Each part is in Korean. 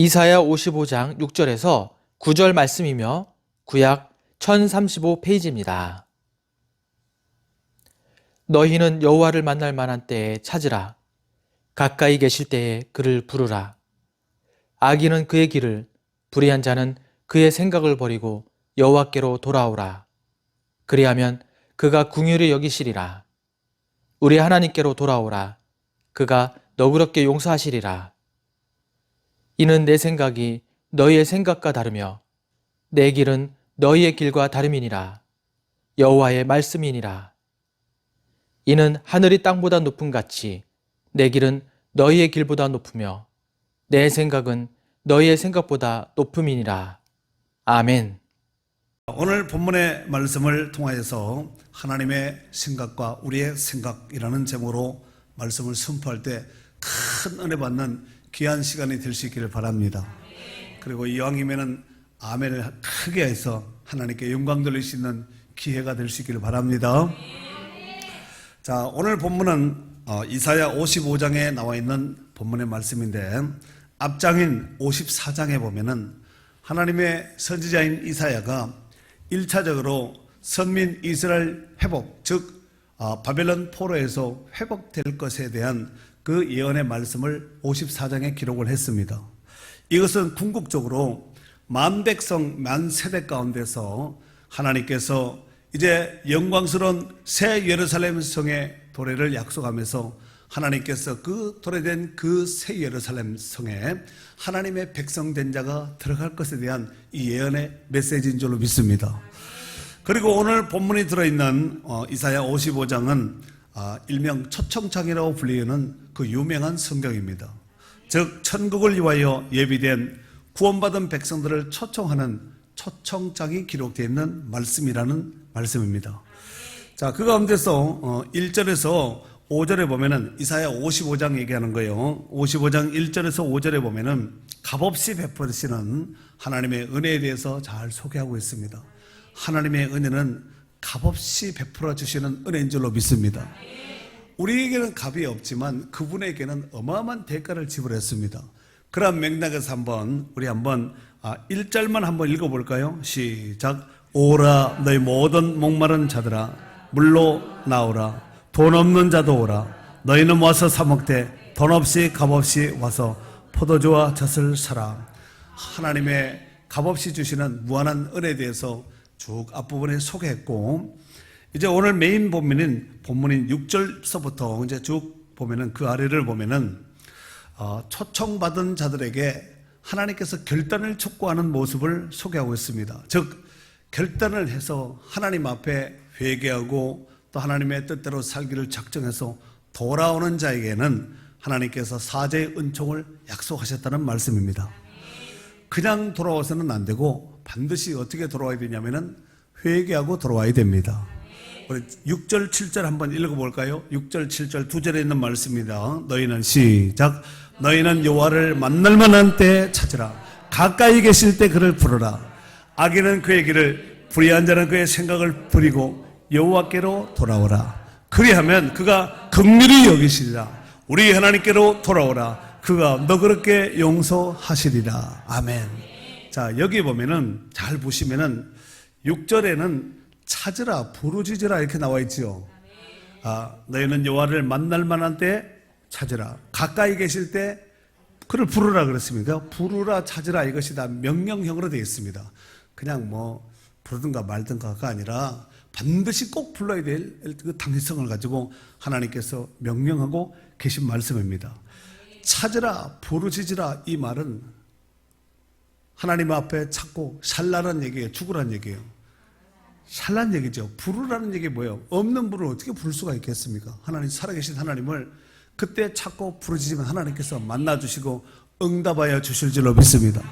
이사야 55장 6절에서 9절 말씀이며 구약 1035페이지입니다. 너희는 여호와를 만날 만한 때에 찾으라. 가까이 계실 때에 그를 부르라. 악인은 그의 길을, 불의한 자는 그의 생각을 버리고 여호와께로 돌아오라. 그리하면 그가 긍휼히 여기시리라. 우리 하나님께로 돌아오라. 그가 너그럽게 용서하시리라. 이는 내 생각이 너희의 생각과 다르며 내 길은 너희의 길과 다름이니라. 여호와의 말씀이니라. 이는 하늘이 땅보다 높음 같이 내 길은 너희의 길보다 높으며 내 생각은 너희의 생각보다 높음이니라. 아멘. 오늘 본문의 말씀을 통하여서 하나님의 생각과 우리의 생각이라는 제목으로 말씀을 선포할 때 큰 은혜 받는 귀한 시간이 될 수 있기를 바랍니다. 그리고 이왕이면은 아멘을 크게 해서 하나님께 영광 돌릴 수 있는 기회가 될 수 있기를 바랍니다. 자, 오늘 본문은 이사야 55장에 나와 있는 본문의 말씀인데 앞장인 54장에 보면은 하나님의 선지자인 이사야가 1차적으로 선민 이스라엘 회복, 즉 바벨론 포로에서 회복될 것에 대한 그 예언의 말씀을 54장에 기록을 했습니다. 이것은 궁극적으로 만 백성, 만 세대 가운데서 하나님께서 이제 영광스러운 새 예루살렘 성의 도래를 약속하면서 하나님께서 그 도래된 그 새 예루살렘 성에 하나님의 백성된 자가 들어갈 것에 대한 이 예언의 메시지인 줄로 믿습니다. 그리고 오늘 본문이 들어있는 이사야 55장은 일명 초청장이라고 불리는 그 유명한 성경입니다. 즉 천국을 위하여 예비된 구원받은 백성들을 초청하는 초청장이 기록되어 있는 말씀이라는 말씀입니다. 자, 그 가운데서 1절에서 5절에 보면은 이사야 55장 얘기하는 거예요. 55장 1절에서 5절에 보면은 값없이 베푸시는 하나님의 은혜에 대해서 잘 소개하고 있습니다. 하나님의 은혜는 값없이 베풀어 주시는 은혜인 줄로 믿습니다. 우리에게는 값이 없지만 그분에게는 어마어마한 대가를 지불했습니다. 그런 맥락에서 우리 한번 1절만 한번 읽어볼까요? 시작. 오라 너희 모든 목마른 자들아 물로 나오라. 돈 없는 자도 오라. 너희는 와서 사 먹되 돈 없이 값없이 와서 포도주와 젖을 사라. 하나님의 값없이 주시는 무한한 은혜에 대해서 쭉 앞부분에 소개했고, 이제 오늘 메인 본문인 6절서부터 이제 쭉 보면은 그 아래를 보면은 초청받은 자들에게 하나님께서 결단을 촉구하는 모습을 소개하고 있습니다. 즉 결단을 해서 하나님 앞에 회개하고 또 하나님의 뜻대로 살기를 작정해서 돌아오는 자에게는 하나님께서 사죄의 은총을 약속하셨다는 말씀입니다. 그냥 돌아와서는 안 되고 반드시 어떻게 돌아와야 되냐면은 회개하고 돌아와야 됩니다. 우리 6절 7절 한번 읽어볼까요? 6절 7절 두 절에 있는 말씀입니다. 너희는 시작. 너희는 여호와를 만날 만한 때에 찾으라. 가까이 계실 때 그를 부르라. 악인은 그의 길을, 불의한 자는 그의 생각을 버리고 여호와께로 돌아오라. 그리하면 그가 긍휼히 여기시리라. 우리 하나님께로 돌아오라. 그가 너그럽게 용서하시리라. 아멘. 자, 여기 보면은 잘 보시면은 6절에는 찾으라, 부르짖으라 이렇게 나와 있죠. 너희는 여호와를 만날 만한 때 찾으라. 가까이 계실 때 그를 부르라 그랬습니다. 부르라, 찾으라 이것이 다 명령형으로 되어 있습니다. 그냥 뭐 부르든가 말든가가 아니라 반드시 꼭 불러야 될 그 당위성을 가지고 하나님께서 명령하고 계신 말씀입니다. 찾으라, 부르짖으라 이 말은 하나님 앞에 찾고 살라는 얘기예요. 죽으라는 얘기예요. 살라는 얘기죠. 부르라는 얘기 뭐예요? 없는 분을 어떻게 부를 수가 있겠습니까? 하나님, 살아계신 하나님을 그때 찾고 부르짖으면 하나님께서 만나주시고 응답하여 주실 줄로 믿습니다.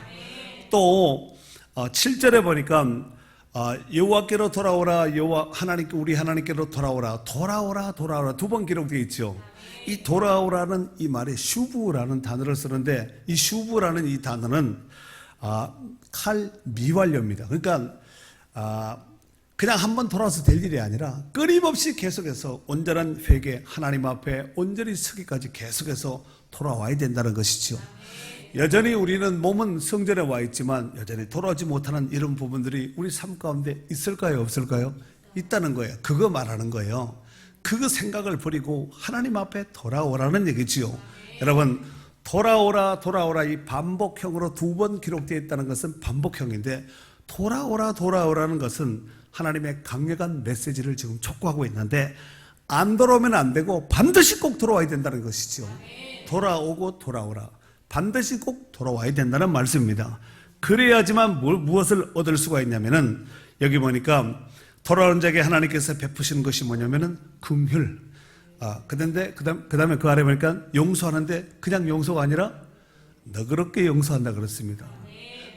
또 7절에 보니까 여호와께로 돌아오라. 여호와 하나님께, 우리 하나님께로 돌아오라. 돌아오라, 돌아오라 두 번 기록되어 있죠. 이 돌아오라는 이 말에 슈브라는 단어를 쓰는데 이 슈브라는 이 단어는 칼 미완료입니다. 그러니까 그냥 한번 돌아와서 될 일이 아니라 끊임없이 계속해서 온전한 회개, 하나님 앞에 온전히 서기까지 계속해서 돌아와야 된다는 것이죠. 여전히 우리는 몸은 성전에 와 있지만 여전히 돌아오지 못하는 이런 부분들이 우리 삶 가운데 있을까요? 없을까요? 있다는 거예요. 그거 말하는 거예요. 그 생각을 버리고 하나님 앞에 돌아오라는 얘기지요. 여러분, 돌아오라 돌아오라 이 반복형으로 2번 기록되어 있다는 것은 반복형인데, 돌아오라 돌아오라는 것은 하나님의 강력한 메시지를 지금 촉구하고 있는데, 안 돌아오면 안 되고 반드시 꼭 돌아와야 된다는 것이죠. 돌아오고 돌아오라, 반드시 꼭 돌아와야 된다는 말씀입니다. 그래야지만 무엇을 얻을 수가 있냐면은, 여기 보니까 돌아온 자에게 하나님께서 베푸시는 것이 뭐냐면은 긍휼. 그런데 그다음에 그 아래 보니까 용서하는데 그냥 용서가 아니라 너그럽게 용서한다 그렇습니다.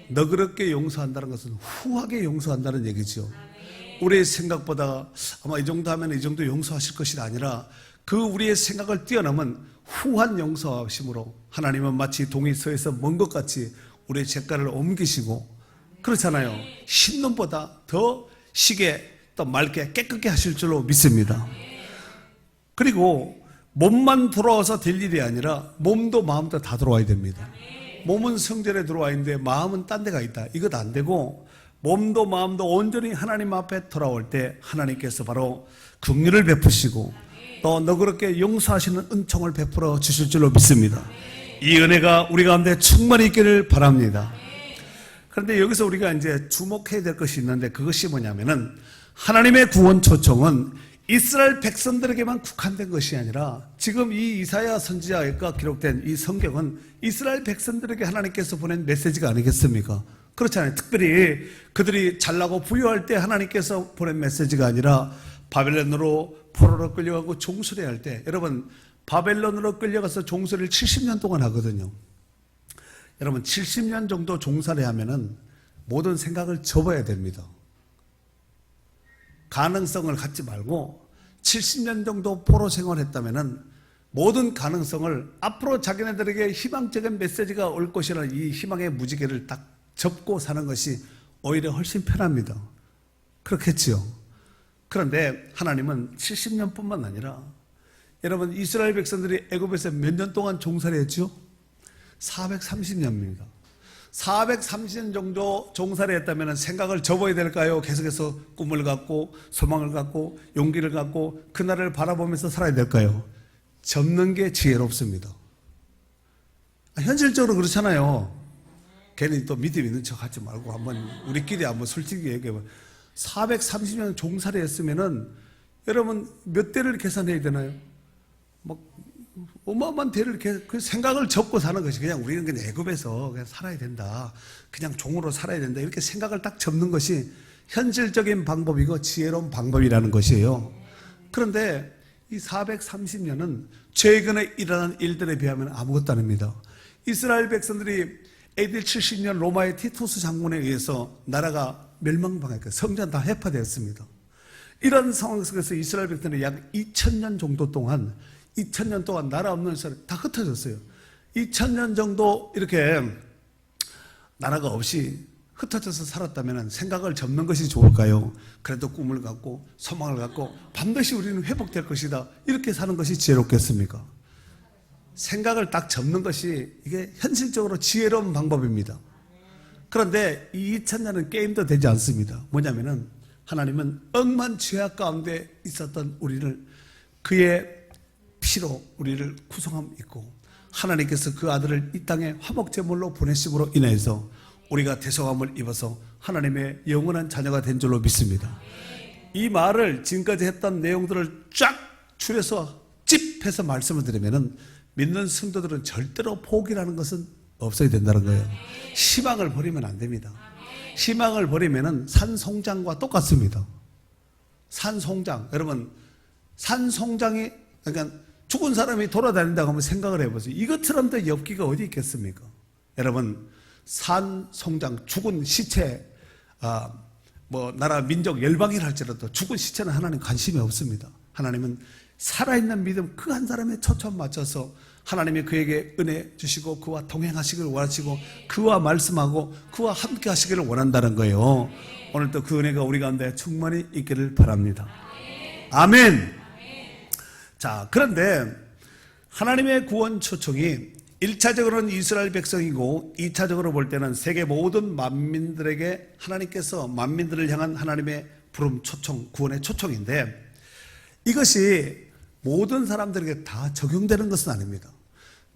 너그럽게 용서한다는 것은 후하게 용서한다는 얘기죠. 우리의 생각보다 아마 이 정도 하면 이 정도 용서하실 것이 아니라 그 우리의 생각을 뛰어넘은 후한 용서하심으로 하나님은 마치 동이 서에서 먼 것 같이 우리의 죄가를 옮기시고, 그렇잖아요. 신놈보다 더 시게 또 맑게 깨끗게 하실 줄로 믿습니다. 그리고 몸만 돌아와서 될 일이 아니라 몸도 마음도 다 돌아와야 됩니다. 몸은 성전에 들어와 있는데 마음은 딴 데가 있다. 이것 안 되고 몸도 마음도 온전히 하나님 앞에 돌아올 때 하나님께서 바로 긍휼을 베푸시고 또 너그럽게 용서하시는 은총을 베풀어 주실 줄로 믿습니다. 이 은혜가 우리 가운데 충만히 있기를 바랍니다. 그런데 여기서 우리가 이제 주목해야 될 것이 있는데, 그것이 뭐냐면은 하나님의 구원 초청은 이스라엘 백성들에게만 국한된 것이 아니라 지금 이 이사야 선지자가 기록된 이 성경은 이스라엘 백성들에게 하나님께서 보낸 메시지가 아니겠습니까? 그렇잖아요. 특별히 그들이 잘나고 부유할 때 하나님께서 보낸 메시지가 아니라 바벨론으로 포로로 끌려가고 종살이할 때, 여러분 바벨론으로 끌려가서 종살이를 70년 동안 하거든요. 여러분 70년 정도 종살이하면은 모든 생각을 접어야 됩니다. 가능성을 갖지 말고 70년 정도 포로 생활했다면은 모든 가능성을 앞으로 자기네들에게 희망적인 메시지가 올 것이라는 이 희망의 무지개를 딱 접고 사는 것이 오히려 훨씬 편합니다. 그렇겠지요. 그런데 하나님은 70년뿐만 아니라, 여러분 이스라엘 백성들이 애굽에서 몇 년 동안 종살이했죠? 430년입니다. 430년 정도 종살이했다면 생각을 접어야 될까요? 계속해서 꿈을 갖고 소망을 갖고 용기를 갖고 그날을 바라보면서 살아야 될까요? 접는 게 지혜롭습니다. 현실적으로 그렇잖아요. 괜히 또 믿음 있는 척 하지 말고 한번 우리끼리 한번 솔직히 얘기해봐요. 430년 종살이 했으면은 여러분 몇 대를 계산해야 되나요? 막 어마어마한 대를 그 생각을 접고 사는 것이, 그냥 우리는 그냥 애굽에서 그냥 살아야 된다, 그냥 종으로 살아야 된다, 이렇게 생각을 딱 접는 것이 현실적인 방법이고 지혜로운 방법이라는 것이에요. 그런데 이 430년은 최근에 일어난 일들에 비하면 아무것도 아닙니다. 이스라엘 백성들이 AD 70년 로마의 티투스 장군에 의해서 나라가 멸망당했고 성전 다 해파되었습니다. 이런 상황 속에서 이스라엘 백성들이 약 2000년 정도 동안 2000년 동안 나라 없는 사람이 다 흩어졌어요. 2000년 정도 이렇게 나라가 없이 흩어져서 살았다면 생각을 접는 것이 좋을까요? 그래도 꿈을 갖고 소망을 갖고 반드시 우리는 회복될 것이다, 이렇게 사는 것이 지혜롭겠습니까? 생각을 딱 접는 것이 이게 현실적으로 지혜로운 방법입니다. 그런데 이 2000년은 게임도 되지 않습니다. 뭐냐면은 하나님은 억만 죄악 가운데 있었던 우리를 그의 피로 우리를 구성함 있고, 하나님께서 그 아들을 이 땅에 화목제물로 보내심으로 인해서 우리가 대속함을 입어서 하나님의 영원한 자녀가 된 줄로 믿습니다. 이 말을 지금까지 했던 내용들을 쫙 추려서 찝해서 말씀을 드리면은 믿는 성도들은 절대로 포기라는 것은 없어야 된다는 거예요. 희망을 버리면 안 됩니다. 희망을 버리면은 산송장과 똑같습니다. 산송장, 여러분 산송장이, 그러니까 죽은 사람이 돌아다닌다고 하면 생각을 해보세요. 이것처럼 더 엽기가 어디 있겠습니까? 여러분 산송장, 죽은 시체, 나라 민족 열방이라 할지라도 죽은 시체는 하나님 관심이 없습니다. 하나님은 살아있는 믿음 그 한 사람에 초점 맞춰서 하나님이 그에게 은혜 주시고 그와 동행하시기를 원하시고 그와 말씀하고 그와 함께 하시기를 원한다는 거예요. 오늘도 그 은혜가 우리 가운데 충만히 있기를 바랍니다. 아멘. 자, 그런데 하나님의 구원 초청이 1차적으로는 이스라엘 백성이고 2차적으로 볼 때는 세계 모든 만민들에게 하나님께서 만민들을 향한 하나님의 부름 초청, 구원의 초청인데 이것이 모든 사람들에게 다 적용되는 것은 아닙니다.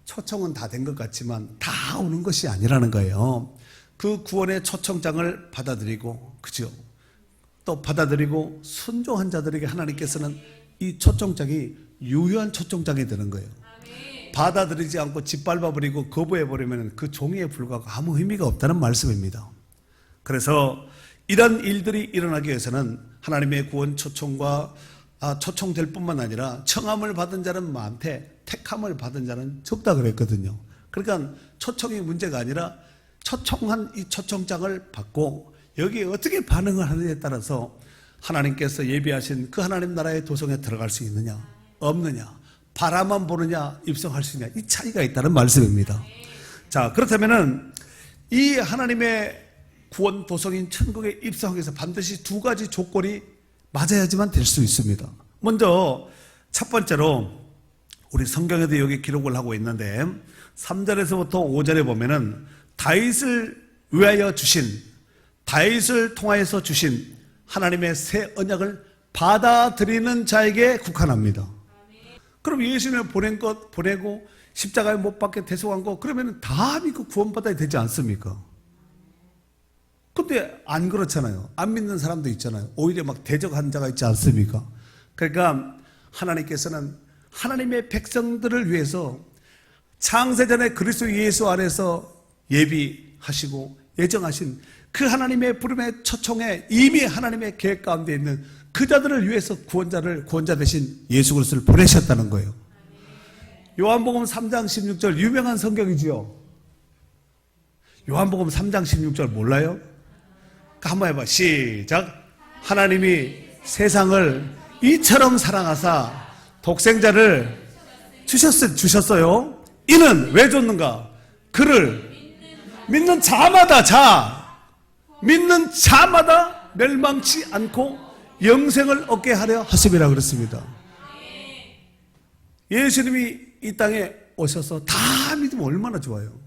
초청은 다 된 것 같지만 다 오는 것이 아니라는 거예요. 그 구원의 초청장을 받아들이고, 그죠? 또 받아들이고 순종한 자들에게 하나님께서는 이 초청장이 유효한 초청장이 되는 거예요. 받아들이지 않고 짓밟아버리고 거부해버리면 그 종이에 불과하고 아무 의미가 없다는 말씀입니다. 그래서 이런 일들이 일어나기 위해서는 하나님의 구원 초청과 초청될 뿐만 아니라 청함을 받은 자는 많되 택함을 받은 자는 적다 그랬거든요. 그러니까 초청이 문제가 아니라 초청한 이 초청장을 받고 여기에 어떻게 반응을 하느냐에 따라서 하나님께서 예비하신 그 하나님 나라의 도성에 들어갈 수 있느냐 없느냐, 바라만 보느냐 입성할 수 있느냐, 이 차이가 있다는 말씀입니다. 자, 그렇다면은 이 하나님의 구원 도성인 천국에 입성하기 위해서 반드시 두 가지 조건이 맞아야지만 될 수 있습니다. 먼저 첫 번째로 우리 성경에도 여기 기록을 하고 있는데 3절에서부터 5절에 보면은 다윗을 위하여 주신, 다윗을 통하여서 주신 하나님의 새 언약을 받아들이는 자에게 국한합니다. 그럼 예수님을 보내고 십자가에 못 박게 대속한 거 그러면 다 믿고 구원받아야 되지 않습니까? 근데 안 그렇잖아요. 안 믿는 사람도 있잖아요. 오히려 막 대적한 자가 있지 않습니까? 그러니까 하나님께서는 하나님의 백성들을 위해서 창세전에 그리스도 예수 안에서 예비하시고 예정하신 그 하나님의 부름의 초청에 이미 하나님의 계획 가운데 있는 그 자들을 위해서 구원자 되신 예수 그리스도를 보내셨다는 거예요. 요한복음 3장 16절 유명한 성경이지요. 요한복음 3장 16절 몰라요? 한번 해봐. 시작. 하나님이 세상을 이처럼 사랑하사 독생자를 주셨어요. 이는 왜 줬는가? 그를 믿는 자마다 믿는 자마다 멸망치 않고 영생을 얻게 하려 하심이라 그랬습니다. 예수님이 이 땅에 오셔서 다 믿으면 얼마나 좋아요.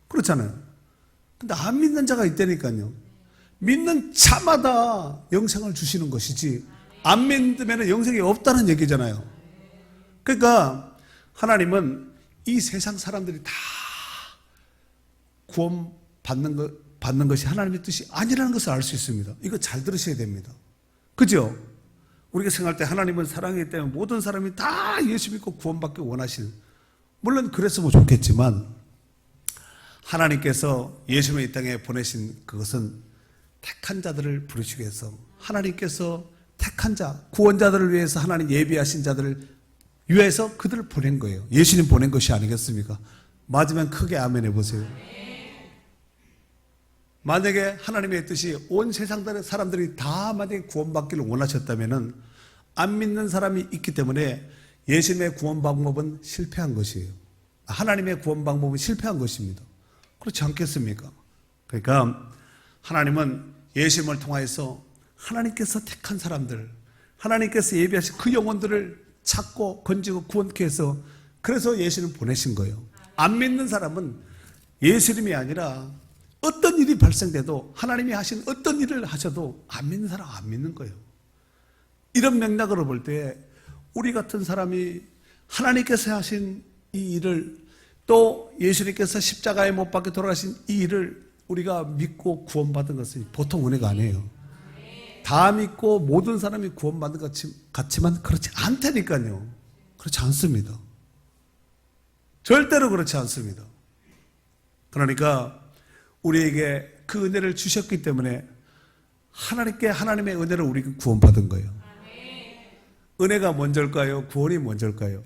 그렇잖아요. 근데 안 믿는 자가 있다니까요. 믿는 자마다 영생을 주시는 것이지 안 믿으면 영생이 없다는 얘기잖아요. 그러니까 하나님은 이 세상 사람들이 다 구원 받는 것이 하나님의 뜻이 아니라는 것을 알 수 있습니다. 이거 잘 들으셔야 됩니다. 그죠? 우리가 생각할 때 하나님은 사랑이기 때문에 모든 사람이 다 예수 믿고 구원받기 원하시는, 물론 그랬으면 좋겠지만 하나님께서 예수님을 이 땅에 보내신 그것은 택한 자들을 부르시기 위해서, 하나님께서 택한 자, 구원자들을 위해서 하나님 예비하신 자들을 위해서 그들을 보낸 거예요. 예수님 보낸 것이 아니겠습니까? 맞으면 크게 아멘 해보세요. 만약에 하나님의 뜻이 온 세상 사람들이 다 만약에 구원받기를 원하셨다면 안 믿는 사람이 있기 때문에 예수님의 구원 방법은 실패한 것이에요. 하나님의 구원 방법은 실패한 것입니다. 그렇지 않겠습니까? 그러니까 하나님은 예수님을 통하여서 하나님께서 택한 사람들, 하나님께서 예비하신 그 영혼들을 찾고 건지고 구원케 해서 그래서 예수님을 보내신 거예요. 안 믿는 사람은 예수님이 아니라 어떤 일이 발생돼도 하나님이 하신 어떤 일을 하셔도 안 믿는 사람 안 믿는 거예요. 이런 맥락으로 볼 때 우리 같은 사람이 하나님께서 하신 이 일을, 또 예수님께서 십자가에 못 박혀 돌아가신 이 일을 우리가 믿고 구원받은 것은 보통 은혜가 아니에요. 다 믿고 모든 사람이 구원받는 것 같지만 그렇지 않다니까요. 그렇지 않습니다. 절대로 그렇지 않습니다. 그러니까 우리에게 그 은혜를 주셨기 때문에 하나님의 은혜를 우리가 구원받은 거예요. 은혜가 먼저일까요? 구원이 먼저일까요?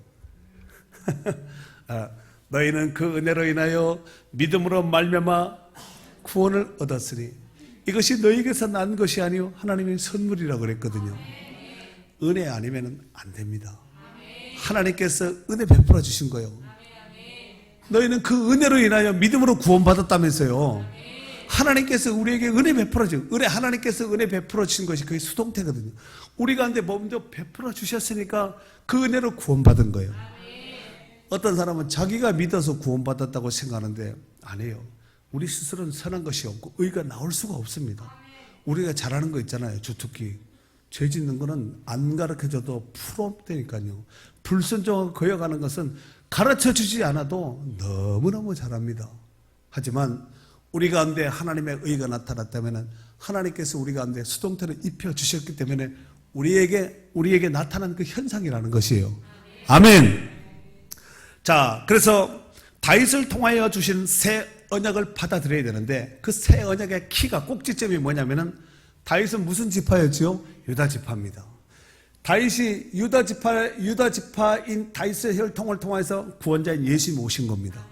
너희는 그 은혜로 인하여 믿음으로 말미암아 구원을 얻었으니 이것이 너희에게서 난 것이 아니요 하나님의 선물이라고 그랬거든요. 은혜 아니면 안 됩니다. 하나님께서 은혜 베풀어 주신 거예요. 너희는 그 은혜로 인하여 믿음으로 구원받았다면서요. 하나님께서 우리에게 은혜 베풀어 주신, 하나님께서 은혜 베풀어 주신 것이 그게 수동태거든요. 우리가 근데 먼저 베풀어 주셨으니까 그 은혜로 구원받은 거예요. 어떤 사람은 자기가 믿어서 구원받았다고 생각하는데 아니에요. 우리 스스로는 선한 것이 없고 의가 나올 수가 없습니다. 우리가 잘하는 거 있잖아요. 주특기. 죄 짓는 거는 안 가르쳐줘도 풀업되니까요. 불순종하고 거역하는 것은 가르쳐주지 않아도 너무너무 잘합니다. 하지만 우리 가운데 하나님의 의가 나타났다면 하나님께서 우리 가운데 수동태를 입혀주셨기 때문에 우리에게 나타난 그 현상이라는 것이에요. 아멘. 자, 그래서 다윗을 통하여 주신 새 언약을 받아들여야 되는데 그 새 언약의 키가 꼭지점이 뭐냐면은 다윗은 무슨 지파였지요? 유다 지파입니다. 다윗이 유다 지파인 다윗의 혈통을 통해서 구원자인 예수님이 오신 겁니다.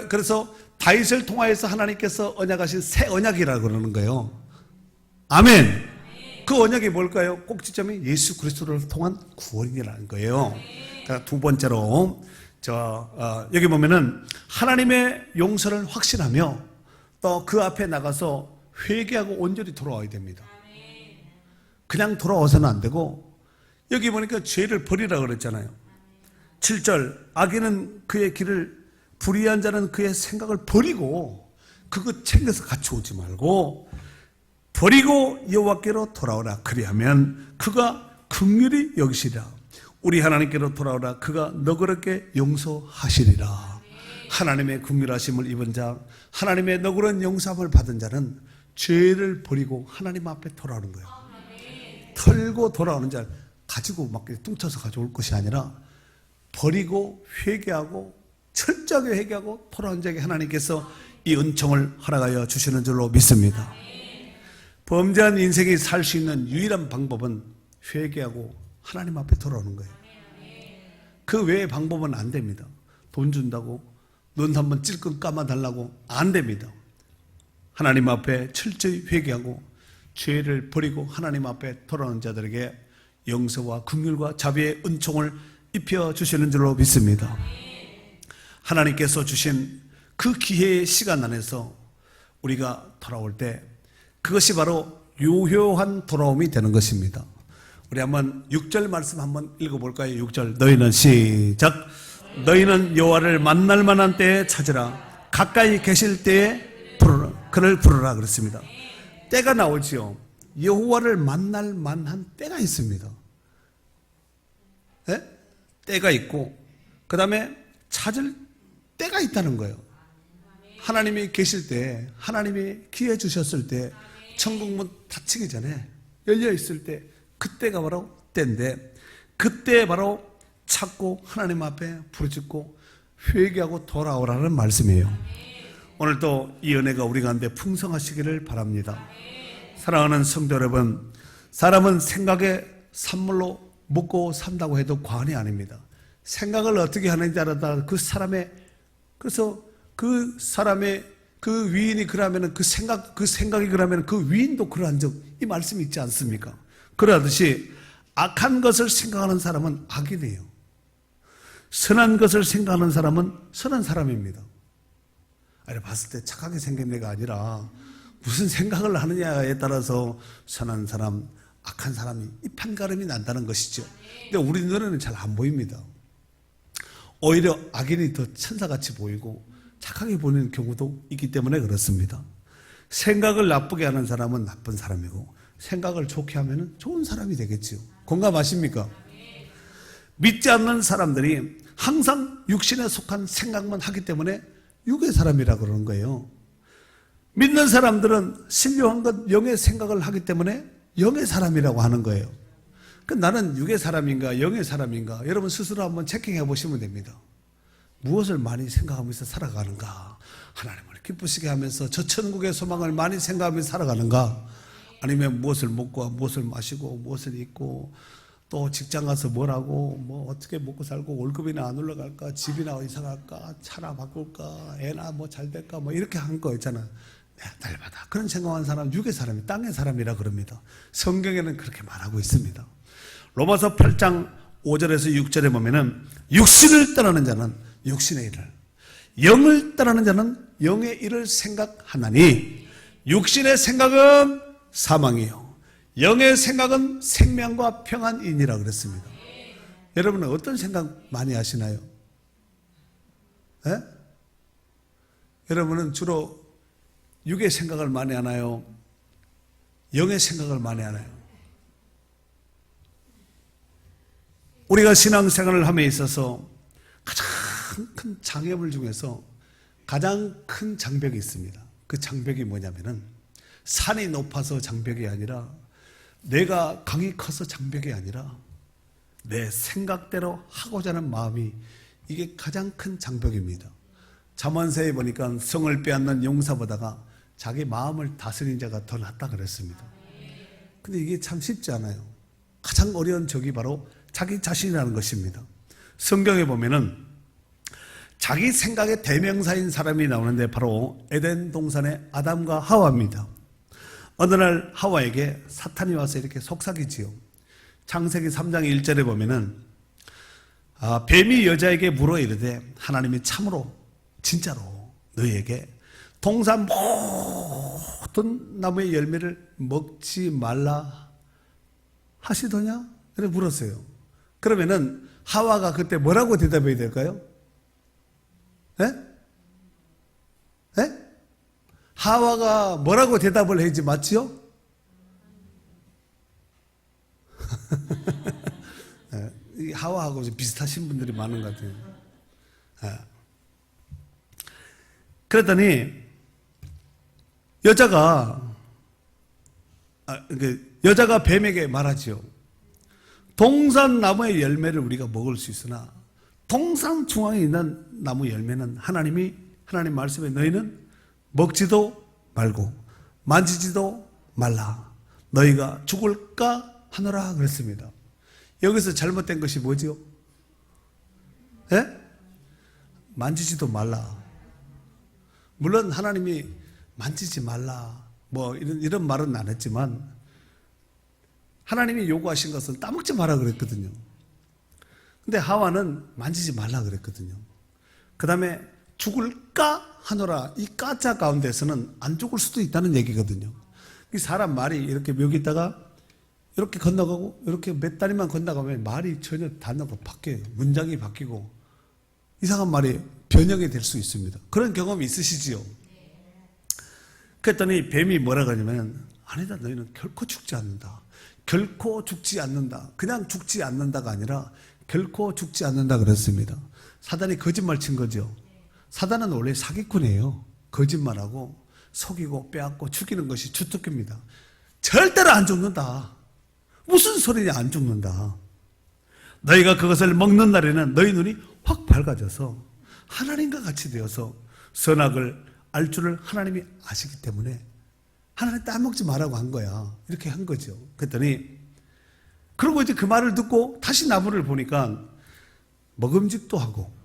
그래서 다윗을 통하여서 하나님께서 언약하신 새 언약이라고 그러는 거예요. 아멘. 그 언약이 뭘까요? 꼭지점이 예수 그리스도를 통한 구원이라는 거예요. 두 번째로 여기 보면은 하나님의 용서를 확신하며 또 그 앞에 나가서 회개하고 온전히 돌아와야 됩니다. 그냥 돌아와서는 안 되고 여기 보니까 죄를 버리라 그랬잖아요. 7절 악인은 그의 길을 불의한 자는 그의 생각을 버리고 그거 챙겨서 같이 오지 말고 버리고 여호와께로 돌아오라. 그리하면 그가 긍휼히 여기시리라. 우리 하나님께로 돌아오라. 그가 너그럽게 용서하시리라. 하나님의 긍휼하심을 입은 자, 하나님의 너그러운 용서함을 받은 자는 죄를 버리고 하나님 앞에 돌아오는 거예요. 털고 돌아오는 자 가지고 막 뚱쳐서 가져올 것이 아니라 버리고 회개하고 철저하게 회개하고 돌아온 자에게 하나님께서 이 은총을 허락하여 주시는 줄로 믿습니다. 범죄한 인생이 살 수 있는 유일한 방법은 회개하고 하나님 앞에 돌아오는 거예요. 그 외의 방법은 안 됩니다. 돈 준다고 눈 한번 찔끔 감아달라고 안 됩니다. 하나님 앞에 철저히 회개하고 죄를 버리고 하나님 앞에 돌아오는 자들에게 용서와 긍휼과 자비의 은총을 입혀주시는 줄로 믿습니다. 하나님께서 주신 그 기회의 시간 안에서 우리가 돌아올 때 그것이 바로 유효한 돌아옴이 되는 것입니다. 우리 한번 6절 말씀 한번 읽어볼까요? 6절 너희는 시작. 너희는 여호와를 만날 만한 때에 찾으라. 가까이 계실 때에 부르라. 그를 부르라 그랬습니다. 때가 나오지요. 여호와를 만날 만한 때가 있습니다. 네? 때가 있고 그 다음에 찾을 때가 있다는 거예요. 하나님이 계실 때, 하나님이 기회 주셨을 때, 천국문 닫히기 전에 열려 있을 때 그때가 바로 때인데 그때 바로 찾고 하나님 앞에 부르짖고 회개하고 돌아오라는 말씀이에요. 오늘도 이 은혜가 우리 가운데 풍성하시기를 바랍니다. 사랑하는 성도 여러분, 사람은 생각에 산물로 먹고 산다고 해도 과언이 아닙니다. 생각을 어떻게 하는지 따라 그래서 그 사람의 그 위인이 그러면은 그 생각이 그러면 그 위인도 그러한 이 말씀이 있지 않습니까? 그러듯이 악한 것을 생각하는 사람은 악인이에요. 선한 것을 생각하는 사람은 선한 사람입니다. 아니, 봤을 때 착하게 생긴 애가 아니라 무슨 생각을 하느냐에 따라서 선한 사람, 악한 사람이 이 판가름이 난다는 것이죠. 근데 우리 눈에는 잘 안 보입니다. 오히려 악인이 더 천사같이 보이고 착하게 보이는 경우도 있기 때문에 그렇습니다. 생각을 나쁘게 하는 사람은 나쁜 사람이고 생각을 좋게 하면 좋은 사람이 되겠지요. 공감하십니까? 믿지 않는 사람들이 항상 육신에 속한 생각만 하기 때문에 육의 사람이라 그러는 거예요. 믿는 사람들은 신령한 것 영의 생각을 하기 때문에 영의 사람이라고 하는 거예요. 나는 육의 사람인가 영의 사람인가 여러분 스스로 한번 체킹해 보시면 됩니다. 무엇을 많이 생각하면서 살아가는가? 하나님을 기쁘시게 하면서 저 천국의 소망을 많이 생각하면서 살아가는가? 아니면 무엇을 먹고 무엇을 마시고 무엇을 입고 또 직장 가서 뭘 하고 뭐 어떻게 먹고 살고 월급이나 안 올라갈까? 집이나 이사 갈까? 차나 바꿀까? 애나 뭐 잘 될까? 뭐 이렇게 한 거 있잖아요. 날마다 그런 생각하는 사람 육의 사람이 땅의 사람이라 그럽니다. 성경에는 그렇게 말하고 있습니다. 로마서 8장 5절에서 6절에 보면은 육신을 떠나는 자는 육신의 일을, 영을 떠나는 자는 영의 일을 생각하나니 육신의 생각은 사망이요 영의 생각은 생명과 평안이니라 그랬습니다. 여러분은 어떤 생각 많이 하시나요? 예? 여러분은 주로 육의 생각을 많이 하나요? 영의 생각을 많이 하나요? 우리가 신앙생활을 함에 있어서 가장 큰 장애물 중에서 가장 큰 장벽이 있습니다. 그 장벽이 뭐냐면은 산이 높아서 장벽이 아니라, 내가 강이 커서 장벽이 아니라, 내 생각대로 하고자 하는 마음이, 이게 가장 큰 장벽입니다. 잠언서에 보니까 성을 빼앗는 용사보다가 자기 마음을 다스린 자가 더 낫다 그랬습니다. 근데 이게 참 쉽지 않아요. 가장 어려운 적이 바로 자기 자신이라는 것입니다. 성경에 보면은 자기 생각의 대명사인 사람이 나오는데 바로 에덴 동산의 아담과 하와입니다. 어느 날 하와에게 사탄이 와서 이렇게 속삭이지요. 창세기 3장 1절에 보면은 뱀이 여자에게 물어 이르되 하나님이 참으로 진짜로 너희에게 동산 모든 나무의 열매를 먹지 말라 하시더냐? 이렇게 물었어요. 그러면은 하와가 그때 뭐라고 대답해야 될까요? 예? 예? 하와가 뭐라고 대답을 해야지 맞지요? 이 하와하고 비슷하신 분들이 많은 것 같아요. 예. 그랬더니 여자가 뱀에게 말하지요. 동산 나무의 열매를 우리가 먹을 수 있으나 동산 중앙에 있는 나무 열매는 하나님 말씀에 너희는 먹지도 말고 만지지도 말라. 너희가 죽을까 하노라 그랬습니다. 여기서 잘못된 것이 뭐지요? 예? 만지지도 말라. 물론 하나님이 만지지 말라 뭐 이런 말은 안 했지만 하나님이 요구하신 것은 따먹지 마라 그랬거든요. 근데 하와는 만지지 말라 그랬거든요. 그 다음에 죽을까 하노라, 이 까자 가운데서는 안 죽을 수도 있다는 얘기거든요. 이 사람 말이 이렇게 여기 있다가 이렇게 건너가고 이렇게 몇 다리만 건너가면 말이 전혀 단어가 바뀌어요. 문장이 바뀌고 이상한 말이 변형이 될 수 있습니다. 그런 경험이 있으시지요? 그랬더니 뱀이 뭐라 그러냐면 아니다, 너희는 결코 죽지 않는다. 결코 죽지 않는다. 그냥 죽지 않는다가 아니라 결코 죽지 않는다 그랬습니다. 사단이 거짓말 친 거죠. 사단은 원래 사기꾼이에요. 거짓말하고 속이고 빼앗고 죽이는 것이 주특기입니다. 절대로 안 죽는다. 무슨 소리냐, 안 죽는다. 너희가 그것을 먹는 날에는 너희 눈이 확 밝아져서 하나님과 같이 되어서 선악을 알 줄을 하나님이 아시기 때문에 하나님 따먹지 말라고 한 거야. 이렇게 한 거죠. 그랬더니 그리고 이제 그 말을 듣고 다시 나무를 보니까 먹음직도 하고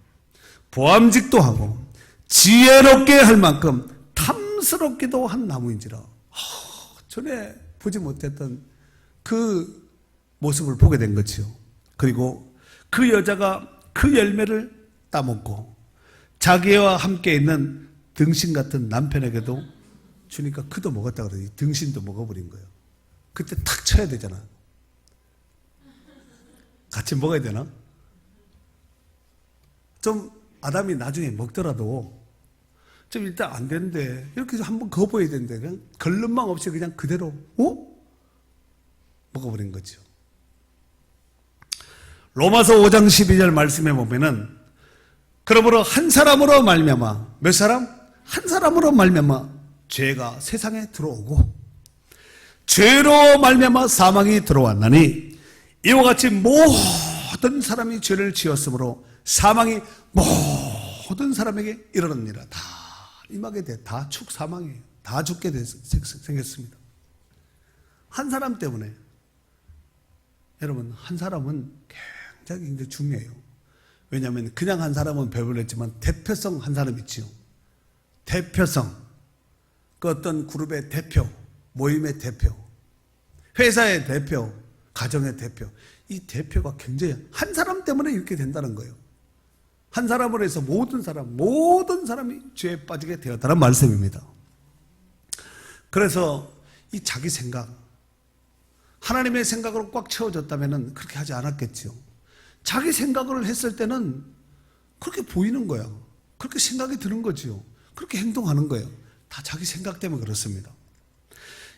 보암직도 하고 지혜롭게 할 만큼 탐스럽기도 한 나무인지라 전에 보지 못했던 그 모습을 보게 된 거지요. 그리고 그 여자가 그 열매를 따먹고 자기와 함께 있는 등신 같은 남편에게도 주니까 그도 먹었다 그러지. 등신도 먹어버린 거예요. 그때 탁 쳐야 되잖아. 같이 먹어야 되나? 좀 아담이 나중에 먹더라도 좀 일단 안 되는데 이렇게 한번 거부해야 되는데 그냥 걸름망 없이 그냥 그대로 먹어버린 거죠. 로마서 5장 12절 말씀에 보면은 그러므로 한 사람으로 말미암아 몇 사람? 한 사람으로 말미암아 죄가 세상에 들어오고 죄로 말미암아 사망이 들어왔나니 이와 같이 모든 사람이 죄를 지었으므로 사망이 모든 사람에게 이르느니라. 다 임하게 돼. 다 축사망이에요. 다 죽게 생겼습니다. 한 사람 때문에. 여러분, 한 사람은 굉장히 중요해요. 왜냐하면 그냥 한 사람은 배불렀지만 대표성 한 사람 있지요. 대표성. 그 어떤 그룹의 대표, 모임의 대표, 회사의 대표, 가정의 대표. 이 대표가 굉장히 한 사람 때문에 이렇게 된다는 거예요. 한 사람으로 해서 모든 사람이 죄에 빠지게 되었다는 말씀입니다. 그래서 이 자기 생각, 하나님의 생각으로 꽉 채워졌다면 그렇게 하지 않았겠죠. 자기 생각을 했을 때는 그렇게 보이는 거야. 그렇게 생각이 드는 거지요. 그렇게 행동하는 거예요. 다 자기 생각 때문에 그렇습니다.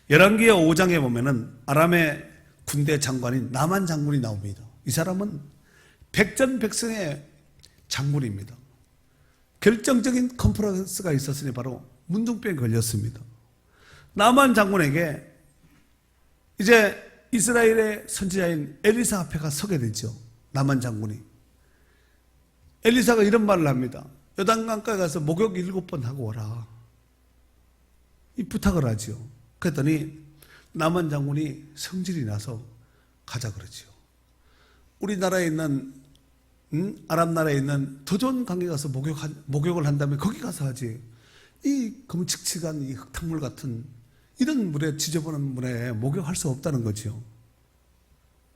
열왕기하 5장에 보면은 아람의 군대 장관인 나만 장군이 나옵니다. 이 사람은 백전백승의 장군입니다. 결정적인 컨퍼런스가 있었으니 바로 문둥병에 걸렸습니다. 나만 장군에게 이제 이스라엘의 선지자인 엘리사 앞에 가 서게 되죠. 나만 장군이. 엘리사가 이런 말을 합니다. 요단강가에 가서 목욕 7번 하고 오라. 이 부탁을 하죠. 그랬더니 나만 장군이 성질이 나서 가자 그러죠. 우리나라에 있는 아랍 나라에 있는 더 좋은 강에 가서 목욕을 한다면 거기 가서 하지. 이 검칙칙한 이 흙탕물 같은 이런 물에, 지저분한 물에 목욕할 수 없다는 거죠.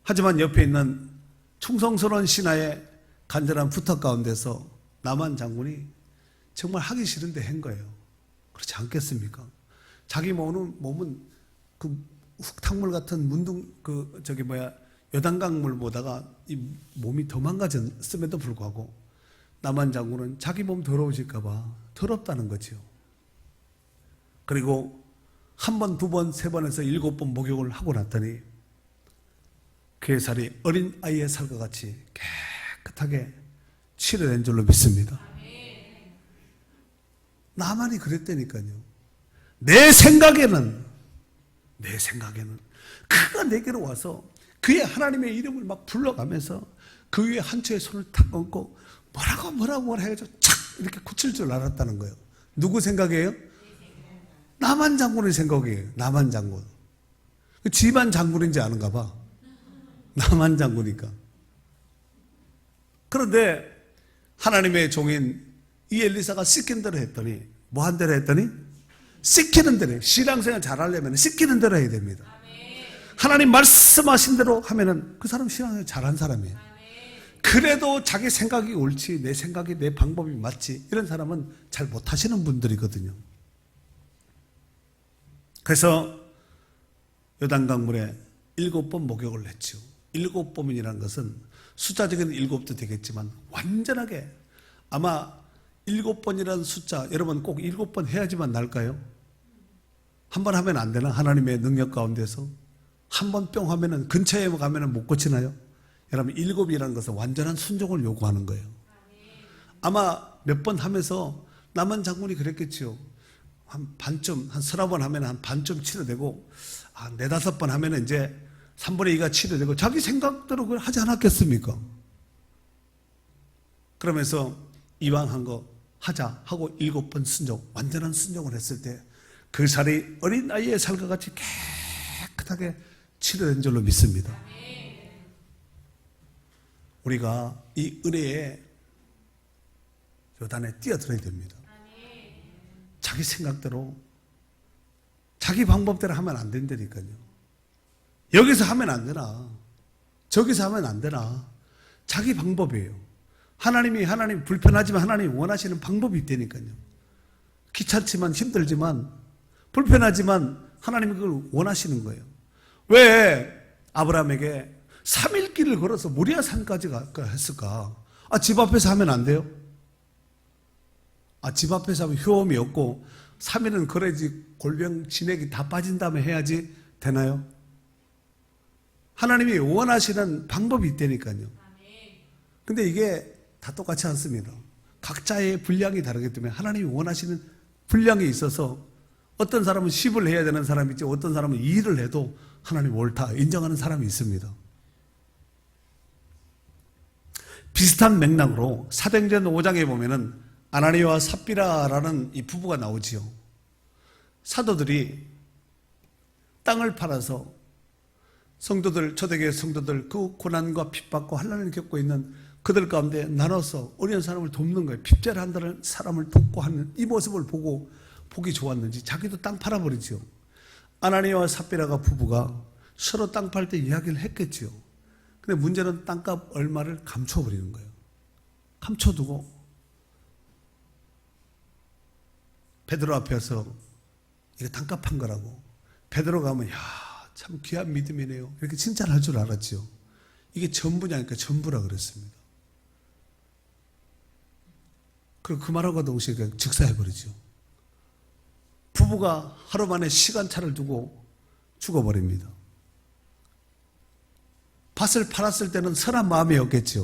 하지만 옆에 있는 충성스러운 신하의 간절한 부탁 가운데서 나만 장군이 정말 하기 싫은데 한 거예요. 그렇지 않겠습니까? 자기 몸은 그 흙탕물 같은 여단강 물보다가 이 몸이 더 망가졌음에도 불구하고 나만 장군은 자기 몸 더러워질까봐 더럽다는 거죠. 그리고 한 번, 두 번, 세 번에서 7번 목욕을 하고 났더니 그의 살이 어린 아이의 살과 같이 깨끗하게 치료된 줄로 믿습니다. 나만이 그랬다니까요. 내 생각에는 그가 내게로 와서 그의 하나님의 이름을 막 불러가면서 그 위에 한처의 손을 탁 얹고 뭐라고 해가지고 착 이렇게 굳힐 줄 알았다는 거예요. 누구 생각이에요? 나만 장군의 생각이에요. 나만 장군. 집안 장군인지 아는가 봐. 나만 장군이니까. 그런데 하나님의 종인 이 엘리사가 시킨 대로 했더니 뭐 한 대로 했더니 시키는 대로. 신앙생활 잘하려면 시키는 대로 해야 됩니다. 하나님 말씀하신 대로 하면은 그 사람 신앙생활 잘한 사람이에요. 그래도 자기 생각이 옳지, 내 생각이, 내 방법이 맞지, 이런 사람은 잘 못하시는 분들이거든요. 그래서 요단강물에 7번 목욕을 했죠. 7번이라는 것은 숫자적인 7도 되겠지만 완전하게, 아마 7번이라는 숫자, 여러분 꼭 7번 해야지만 날까요? 한 번 하면 안 되나? 하나님의 능력 가운데서 한 번 뿅 하면은, 근처에 가면은 못 고치나요? 여러분 7이라는 것은 완전한 순종을 요구하는 거예요. 아마 몇 번 하면서 남한 장군이 그랬겠지요. 한 반쯤, 한 서너 번 하면 한 반쯤 치료되고, 네다섯 번 하면 이제 3분의 2가 치료되고, 자기 생각대로 그걸 하지 않았겠습니까? 그러면서 이왕 한 거 하자 하고 7번 순종, 완전한 순종을 했을 때 그 살이 어린 아이의 살과 같이 깨끗하게 치료된 줄로 믿습니다. 우리가 이 은혜의 요단에 뛰어들어야 됩니다. 자기 생각대로, 자기 방법대로 하면 안 된다니까요. 여기서 하면 안 되나, 저기서 하면 안 되나, 자기 방법이에요. 하나님 불편하지만 하나님이 원하시는 방법이 있다니까요. 귀찮지만 힘들지만 불편하지만 하나님이 그걸 원하시는 거예요. 왜 아브라함에게 3일 길을 걸어서 모리아 산까지 했을까? 집 앞에서 하면 안 돼요? 집 앞에서 하면 효험이 없고 3일은 걸어야지, 골병 진액이 다 빠진 다음에 해야지 되나요? 하나님이 원하시는 방법이 있다니까요. 근데 이게 다 똑같지 않습니다. 각자의 분량이 다르기 때문에 하나님이 원하시는 분량이 있어서 어떤 사람은 10을 해야 되는 사람이 있지, 어떤 사람은 2를 해도 하나님 옳다 인정하는 사람이 있습니다. 비슷한 맥락으로 사도행전 5장에 보면은 아나니아와 삽비라라는 이 부부가 나오지요. 사도들이 땅을 팔아서 성도들, 초대교회 성도들, 그 고난과 핍박과 환난을 겪고 있는 그들 가운데 나눠서 어려운 사람을 돕는 거예요. 핍제를 한다는 사람을 돕고 하는 이 모습을 보고 보기 좋았는지 자기도 땅 팔아버리죠. 아나니아와 삽비라가 부부가 서로 땅 팔 때 이야기를 했겠지요. 근데 문제는 땅값 얼마를 감춰버리는 거예요. 감춰두고 베드로 앞에서 이거 땅값 한 거라고, 베드로 가면 야, 참 귀한 믿음이네요, 이렇게 칭찬할 줄 알았지요. 이게 전부냐니까 전부라 그랬습니다. 그리고 그 말하고 동시에 그냥 즉사해버리죠. 부부가 하루 만에 시간차를 두고 죽어버립니다. 밭을 팔았을 때는 선한 마음이었겠죠.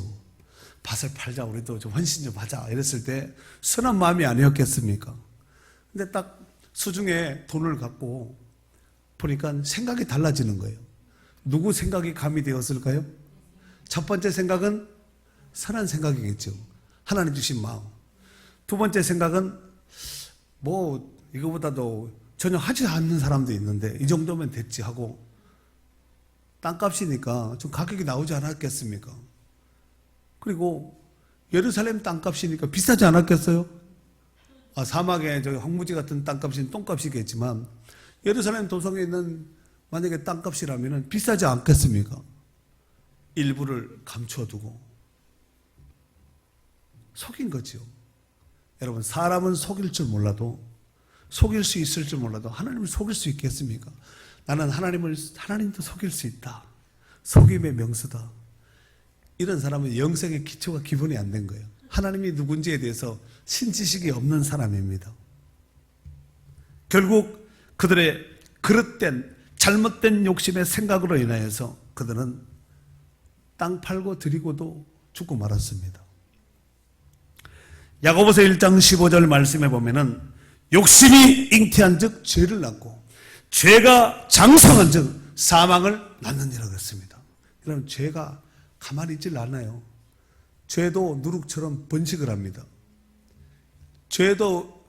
밭을 팔자, 우리도 좀 헌신 좀 하자 이랬을 때 선한 마음이 아니었겠습니까? 근데 딱 수중에 돈을 갖고 보니까 생각이 달라지는 거예요. 누구 생각이 가미되었을까요? 첫 번째 생각은 선한 생각이겠죠. 하나님 주신 마음. 두 번째 생각은 뭐 이거보다도 전혀 하지 않는 사람도 있는데 이 정도면 됐지 하고, 땅값이니까 좀 가격이 나오지 않았겠습니까? 그리고 예루살렘 땅값이니까 비싸지 않았겠어요? 사막에 저기 황무지 같은 땅값은 똥값이겠지만 예루살렘 도성에 있는 만약에 땅값이라면 비싸지 않겠습니까? 일부를 감춰두고 속인 거죠. 여러분, 사람은 속일 줄 몰라도, 속일 수 있을 줄 몰라도 하나님을 속일 수 있겠습니까? 나는 하나님도 속일 수 있다. 속임의 명수다. 이런 사람은 영생의 기초가 기본이 안 된 거예요. 하나님이 누군지에 대해서 신지식이 없는 사람입니다. 결국 그들의 그릇된 잘못된 욕심의 생각으로 인하여서 그들은 땅 팔고 드리고도 죽고 말았습니다. 야고보서 1장 15절 말씀에 보면은 욕심이 잉태한 즉 죄를 낳고 죄가 장성한 즉 사망을 낳느니라 그랬습니다. 여러분, 죄가 가만히 있질 않아요. 죄도 누룩처럼 번식을 합니다. 죄도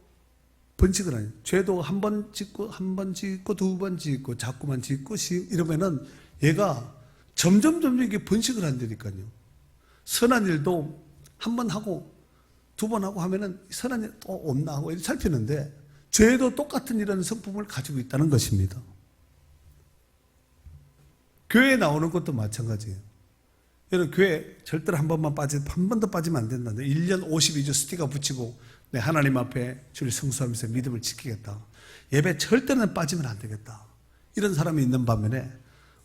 번식을 해요. 죄도 한 번 짓고 한 번 짓고 두 번 짓고 자꾸만 짓고 이러면은 얘가 점점 이게 번식을 한다니까요. 선한 일도 한 번 하고 두 번 하고 하면은 선한 일 또 없나 하고 이렇게 살피는데, 죄도 똑같은 이런 성품을 가지고 있다는 것입니다. 교회에 나오는 것도 마찬가지예요. 여러분, 교회 절대로 한 번도 빠지면 안 된다. 1년 52주 스티커 붙이고 내 하나님 앞에 주를 성수하면서 믿음을 지키겠다. 예배 절대는 빠지면 안 되겠다. 이런 사람이 있는 반면에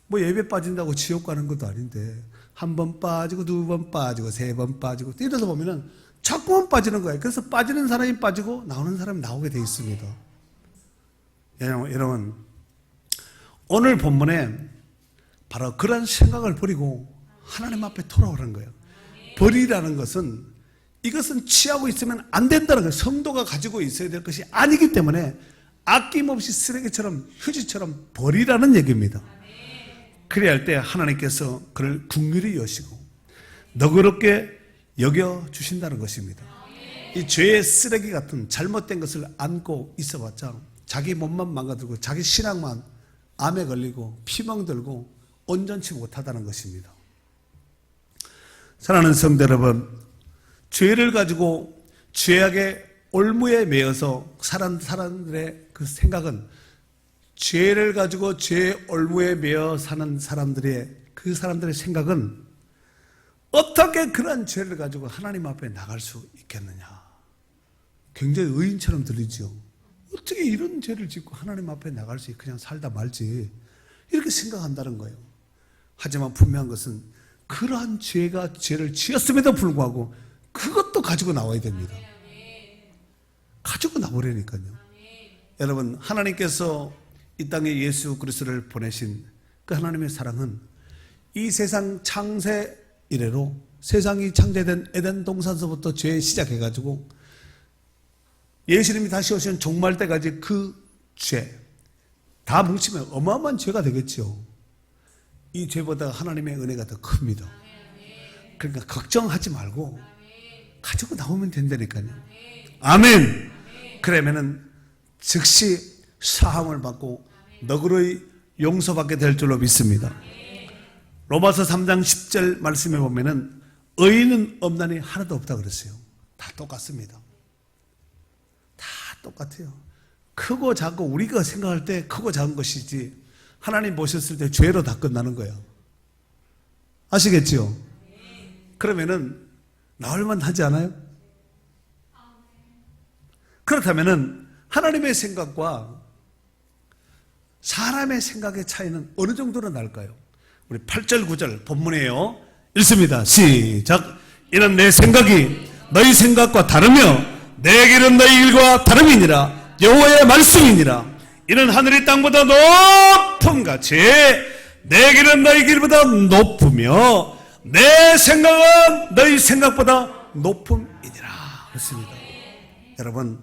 뭐 예배 빠진다고 지옥 가는 것도 아닌데 한 번 빠지고 두 번 빠지고 세 번 빠지고 이러다 보면은 자꾸만 빠지는 거예요. 그래서 빠지는 사람이 빠지고 나오는 사람이 나오게 돼 있습니다. 여러분, 오늘 본문에 바로 그런 생각을 버리고 하나님 앞에 돌아오는 거예요. 버리라는 것은, 이것은 취하고 있으면 안 된다는 거예요. 성도가 가지고 있어야 될 것이 아니기 때문에 아낌없이 쓰레기처럼 휴지처럼 버리라는 얘기입니다. 그래야 할 때 하나님께서 그를 긍휼히 여시고 너그럽게 여겨주신다는 것입니다. 이 죄의 쓰레기 같은 잘못된 것을 안고 있어봤자 자기 몸만 망가들고 자기 신앙만 암에 걸리고 피멍들고 온전치 못하다는 것입니다. 사랑하는 성도 여러분, 죄를 가지고 죄악의 올무에 매여서 사람들의 그 생각은, 죄를 가지고 죄의 올무에 매여 사는 사람들의 그 사람들의 생각은 어떻게 그런 죄를 가지고 하나님 앞에 나갈 수 있겠느냐. 굉장히 의인처럼 들리죠. 어떻게 이런 죄를 짓고 하나님 앞에 나갈 수 있고 그냥 살다 말지, 이렇게 생각한다는 거예요. 하지만 분명한 것은 그러한 죄가 죄를 지었음에도 불구하고 그것도 가지고 나와야 됩니다. 가지고 나오려니까요. 여러분, 하나님께서 이 땅에 예수 그리스도를 보내신 그 하나님의 사랑은 이 세상 창세 이래로, 세상이 창제된 에덴 동산서부터 죄 시작해가지고 예수님이 다시 오신 종말 때까지 그 죄 다 뭉치면 어마어마한 죄가 되겠죠. 이 죄보다 하나님의 은혜가 더 큽니다. 그러니까 걱정하지 말고 가지고 나오면 된다니까요. 아멘. 그러면은 즉시 사함을 받고 너그러이 용서받게 될 줄로 믿습니다. 로마서 3장 10절 말씀에 보면은 의인은 없나니 하나도 없다 그랬어요. 다 똑같습니다. 다 똑같아요. 크고 작고 우리가 생각할 때 크고 작은 것이지 하나님 보셨을 때 죄로 다 끝나는 거예요. 아시겠죠? 그러면은 나올만 하지 않아요? 그렇다면은 하나님의 생각과 사람의 생각의 차이는 어느 정도로 날까요? 우리 8절 9절 본문이에요. 읽습니다. 시작. 이는 내 생각이 너희 생각과 다르며 내 길은 너희 길과 다름이니라. 여호와의 말씀이니라. 이는 하늘이 땅보다 높음 같이 내 길은 너희 길보다 높으며 내 생각은 너희 생각보다 높음이니라. 그렇습니다. 여러분,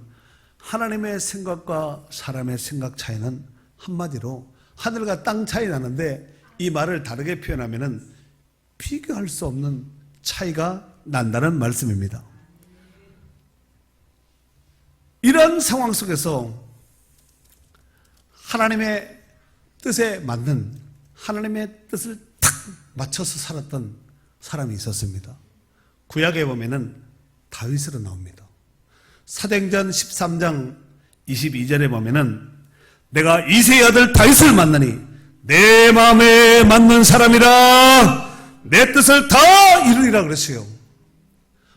하나님의 생각과 사람의 생각 차이는 한마디로 하늘과 땅 차이 나는데, 이 말을 다르게 표현하면은 비교할 수 없는 차이가 난다는 말씀입니다. 이런 상황 속에서 하나님의 뜻에 맞는, 하나님의 뜻을 탁 맞춰서 살았던 사람이 있었습니다. 구약에 보면은 다윗으로 나옵니다. 사도행전 13장 22절에 보면은 내가 이새의 아들 다윗을 만나니 내 마음에 맞는 사람이라 내 뜻을 다 이루리라 그랬어요.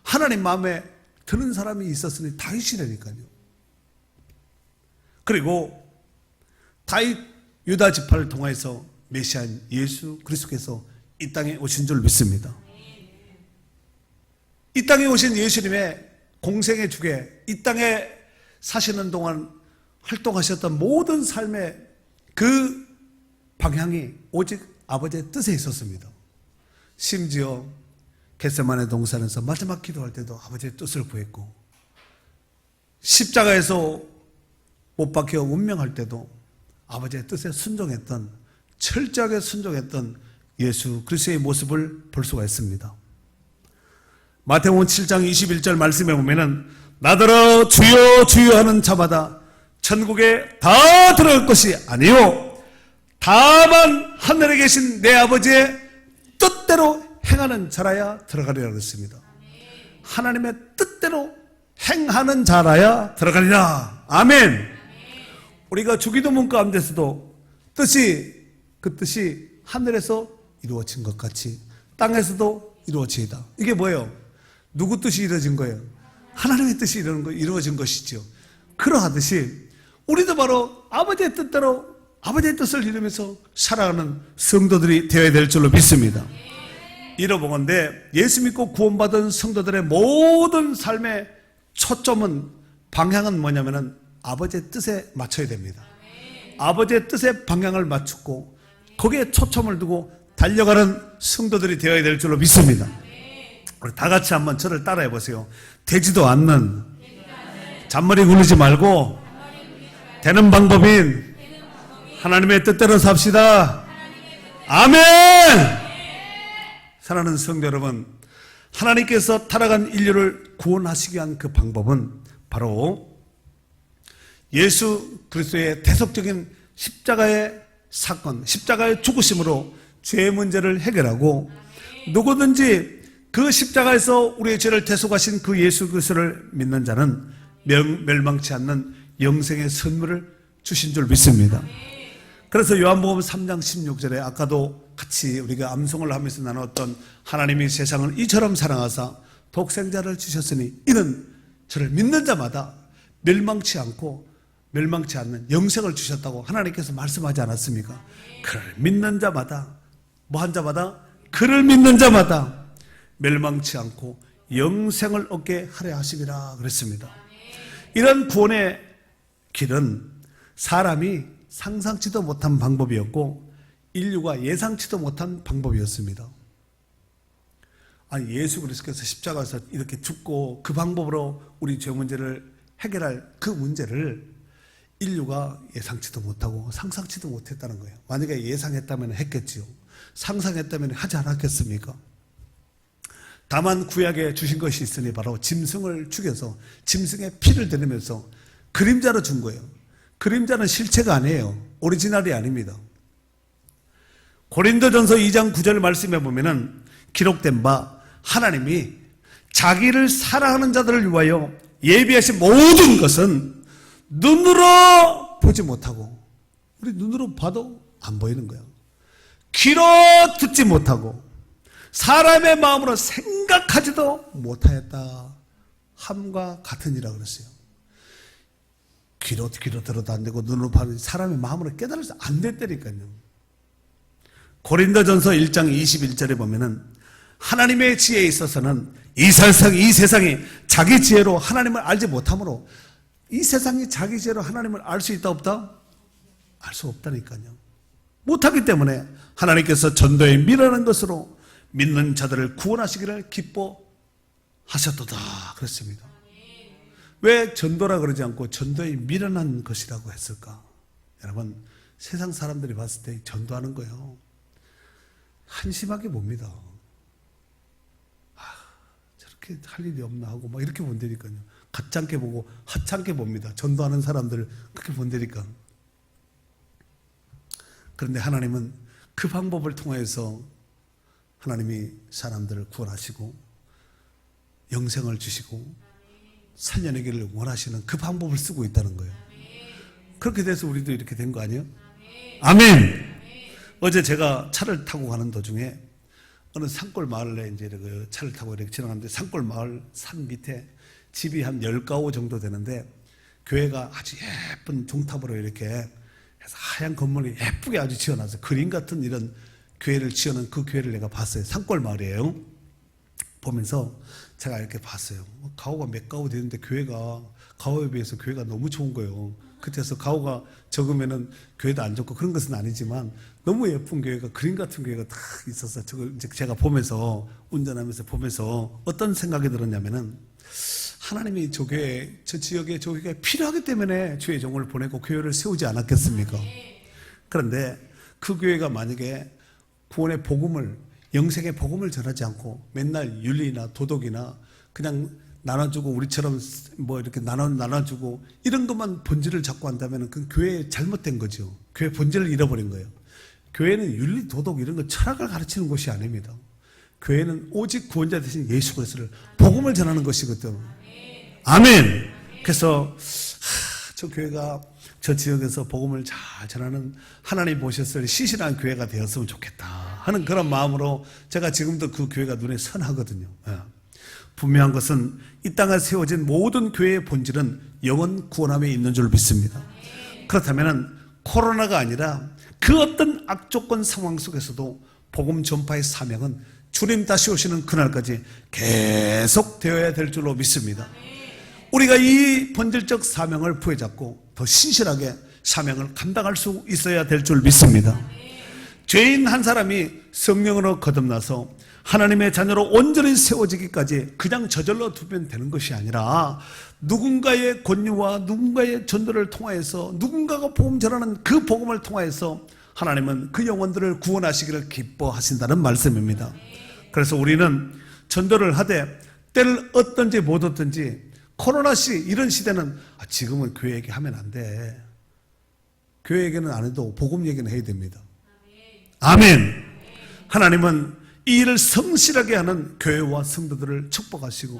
하나님 마음에 드는 사람이 있었으니 다윗이라니까요. 그리고 다윗 유다 지파를 통해서 메시아인 예수 그리스도께서 이 땅에 오신 줄 믿습니다. 이 땅에 오신 예수님의 공생의 주계, 이 땅에 사시는 동안 활동하셨던 모든 삶의 그 방향이 오직 아버지의 뜻에 있었습니다. 심지어 겟세마네 동산에서 마지막 기도할 때도 아버지의 뜻을 구했고, 십자가에서 못 박혀 운명할 때도 아버지의 뜻에 순종했던, 철저하게 순종했던 예수 그리스도의 모습을 볼 수가 있습니다. 마태복음 7장 21절 말씀에 보면은 나더러 주여 주여 하는 자마다 천국에 다 들어갈 것이 아니요 다만 하늘에 계신 내 아버지의 뜻대로 행하는 자라야 들어가리라 그랬습니다. 하나님의 뜻대로 행하는 자라야 들어가리라. 아멘. 우리가 주기도문 가운데서도 그 뜻이 하늘에서 이루어진 것 같이 땅에서도 이루어지이다. 이게 뭐예요? 누구 뜻이 이루어진 거예요? 하나님의 뜻이 이루어진 것이죠. 그러하듯이 우리도 바로 아버지의 뜻대로 아버지의 뜻을 이루면서 살아가는 성도들이 되어야 될 줄로 믿습니다. 이러보건대 예수 믿고 구원받은 성도들의 모든 삶의 초점은, 방향은 뭐냐면은 아버지의 뜻에 맞춰야 됩니다. 아버지의 뜻에 방향을 맞추고 거기에 초점을 두고 달려가는 성도들이 되어야 될 줄로 믿습니다. 우리 다 같이 한번 저를 따라해 보세요. 되지도 않는, 잔머리 굴리지 말고 되는 방법인 하나님의 뜻대로 삽시다. 아멘. 사랑하는 성도 여러분, 하나님께서 타락한 인류를 구원하시기 위한 그 방법은 바로 예수 그리스도의 대속적인 십자가의 사건, 십자가의 죽으심으로 죄의 문제를 해결하고, 누구든지 그 십자가에서 우리의 죄를 대속하신 그 예수 그리스도를 믿는 자는 멸망치 않는 영생의 선물을 주신 줄 믿습니다. 그래서 요한복음 3장 16절에 아까도 같이 우리가 암송을 하면서 나눴던 하나님이 세상을 이처럼 사랑하사 독생자를 주셨으니 이는 저를 믿는 자마다 멸망치 않는 영생을 주셨다고 하나님께서 말씀하지 않았습니까? 그를 믿는 자마다, 뭐한 자마다? 그를 믿는 자마다 멸망치 않고 영생을 얻게 하려 하심이라 그랬습니다. 이런 구원의 길은 사람이 상상치도 못한 방법이었고 인류가 예상치도 못한 방법이었습니다. 아니, 예수 그리스도께서 십자가에서 이렇게 죽고 그 방법으로 우리 죄 문제를 해결할 그 문제를 인류가 예상치도 못하고 상상치도 못했다는 거예요. 만약에 예상했다면 했겠지요. 상상했다면 하지 않았겠습니까? 다만 구약에 주신 것이 있으니 바로 짐승을 죽여서 짐승의 피를 들이면서 그림자로 준 거예요. 그림자는 실체가 아니에요. 오리지널이 아닙니다. 고린도전서 2장 9절 말씀에 보면은 기록된 바 하나님이 자기를 사랑하는 자들을 위하여 예비하신 모든 것은 눈으로 보지 못하고, 우리 눈으로 봐도 안 보이는 거예요. 귀로 듣지 못하고 사람의 마음으로 생각하지도 못하였다 함과 같으니라 그랬어요. 귀로 들어도 안 되고 눈으로 봐도 사람의 마음으로 깨달아서 안 됐다니까요. 고린도전서 1장 21절에 보면은 하나님의 지혜에 있어서는 이 세상이 자기 지혜로 하나님을 알지 못함으로 이 세상이 자기 지혜로 하나님을 알 수 있다 없다? 알 수 없다니까요. 못하기 때문에 하나님께서 전도에 미련한 것으로 믿는 자들을 구원하시기를 기뻐하셨도다 그랬습니다. 왜 전도라 그러지 않고 전도에 미련한 것이라고 했을까? 여러분, 세상 사람들이 봤을 때 전도하는 거요, 한심하게 봅니다. 저렇게 할 일이 없나 하고 막 이렇게 본다니까요. 가짜게 보고 하찮게 봅니다. 전도하는 사람들을 그렇게 본다니까. 그런데 하나님은 그 방법을 통해서 하나님이 사람들을 구원하시고 영생을 주시고 살려내기를 원하시는 그 방법을 쓰고 있다는 거예요. 그렇게 돼서 우리도 이렇게 된 거 아니에요? 아멘. 어제 제가 차를 타고 가는 도중에 어느 산골 마을에 이제 그 차를 타고 이렇게 지나가는데, 산골 마을 산 밑에 집이 한 10가구 정도 되는데 교회가 아주 예쁜 종탑으로 이렇게 해서 하얀 건물이 예쁘게 아주 지어놨어요. 그림 같은 이런 교회를 지어놓은 그 교회를 내가 봤어요. 산골 마을이에요. 보면서 제가 이렇게 봤어요. 가구가 몇 가구 되는데 가구에 비해서 교회가 너무 좋은 거예요. 그때서 가구가 적으면은 교회도 안 좋고 그런 것은 아니지만 너무 예쁜 교회가, 그림 같은 교회가 딱 있었어요. 저걸 이제 제가 보면서, 운전하면서 보면서 어떤 생각이 들었냐면은, 하나님이 저 교회, 저 지역에 저 교회가 필요하기 때문에 주의 종을 보내고 교회를 세우지 않았겠습니까? 그런데 그 교회가 만약에 구원의 복음을, 영생의 복음을 전하지 않고 맨날 윤리나 도덕이나 그냥 나눠주고, 우리처럼 뭐 이렇게 나눠주고 이런 것만 본질을 잡고 한다면 그 교회 잘못된 거죠. 교회 본질을 잃어버린 거예요. 교회는 윤리, 도덕 이런 거 철학을 가르치는 곳이 아닙니다. 교회는 오직 구원자 되신 예수 그리스도를, 복음을 전하는 것이거든. 아멘. 그래서 저 교회가 저 지역에서 복음을 잘 전하는, 하나님 보셨을 시신한 교회가 되었으면 좋겠다 하는 그런 마음으로 제가 지금도 그 교회가 눈에 선하거든요. 분명한 것은 이 땅에 세워진 모든 교회의 본질은 영혼 구원함에 있는 줄 믿습니다. 그렇다면 코로나가 아니라 그 어떤 악조건 상황 속에서도 복음 전파의 사명은 주님 다시 오시는 그날까지 계속 되어야 될 줄로 믿습니다. 우리가 이 본질적 사명을 부여잡고 더 신실하게 사명을 감당할 수 있어야 될 줄 믿습니다. 죄인 한 사람이 성령으로 거듭나서 하나님의 자녀로 온전히 세워지기까지 그냥 저절로 두면 되는 것이 아니라 누군가의 권유와 누군가의 전도를 통하여서, 누군가가 복음 전하는 그 복음을 통하여서 하나님은 그 영혼들을 구원하시기를 기뻐하신다는 말씀입니다. 그래서 우리는 전도를 하되 때를 얻든지 못 얻든지, 코로나 시 이런 시대는 지금은 교회 얘기 하면 안 돼. 교회 얘기는 안 해도 복음 얘기는 해야 됩니다. 아멘. 하나님은 이 일을 성실하게 하는 교회와 성도들을 축복하시고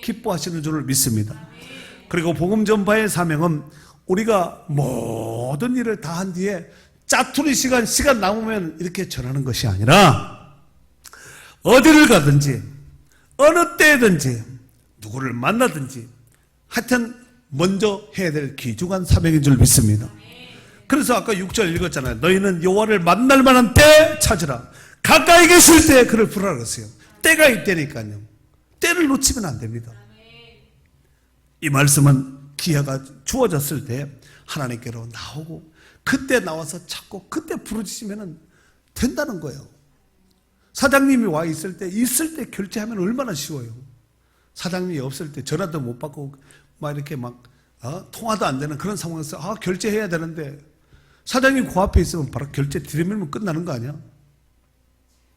기뻐하시는 줄을 믿습니다. 그리고 복음 전파의 사명은 우리가 모든 일을 다 한 뒤에 짜투리 시간 남으면 이렇게 전하는 것이 아니라, 어디를 가든지 어느 때든지 누구를 만나든지 하여튼 먼저 해야 될 귀중한 사명인 줄 믿습니다. 그래서 아까 6절 읽었잖아요. 너희는 여호와를 만날 만한 때 찾으라. 가까이 계실 때 그를 부르라 그랬어요. 때가 있다니까요. 때를 놓치면 안 됩니다. 이 말씀은 기회가 주어졌을 때 하나님께로 나오고 그때 나와서 찾고 그때 부르짖으면 된다는 거예요. 사장님이 와 있을 때 결제하면 얼마나 쉬워요. 사장님이 없을 때 전화도 못 받고 막 이렇게 통화도 안 되는 그런 상황에서 결제해야 되는데 사장님 그 앞에 있으면 바로 결제 드리면 끝나는 거 아니야?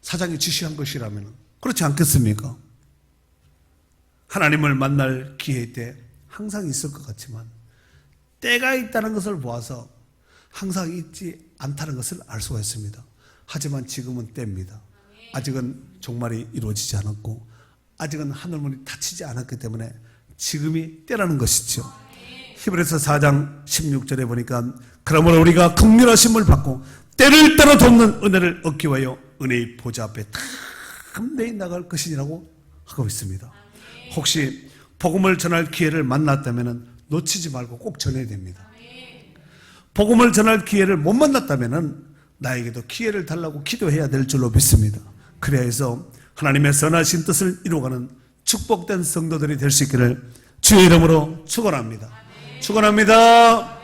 사장이 지시한 것이라면. 그렇지 않겠습니까? 하나님을 만날 기회 때 항상 있을 것 같지만 때가 있다는 것을 보아서 항상 있지 않다는 것을 알 수가 있습니다. 하지만 지금은 때입니다. 아직은 종말이 이루어지지 않았고 아직은 하늘문이 닫히지 않았기 때문에 지금이 때라는 것이죠. 히브리서 4장 16절에 보니까 그러므로 우리가 긍휼하심을 받고 때를 따라 돕는 은혜를 얻기 위하여 은혜의 보좌 앞에 담대히 나갈 것이라고 하고 있습니다. 혹시 복음을 전할 기회를 만났다면 놓치지 말고 꼭 전해야 됩니다. 복음을 전할 기회를 못 만났다면 나에게도 기회를 달라고 기도해야 될 줄로 믿습니다. 그래야 해서 하나님의 선하신 뜻을 이루어가는 축복된 성도들이 될 수 있기를 주의 이름으로 축원합니다. 축원합니다.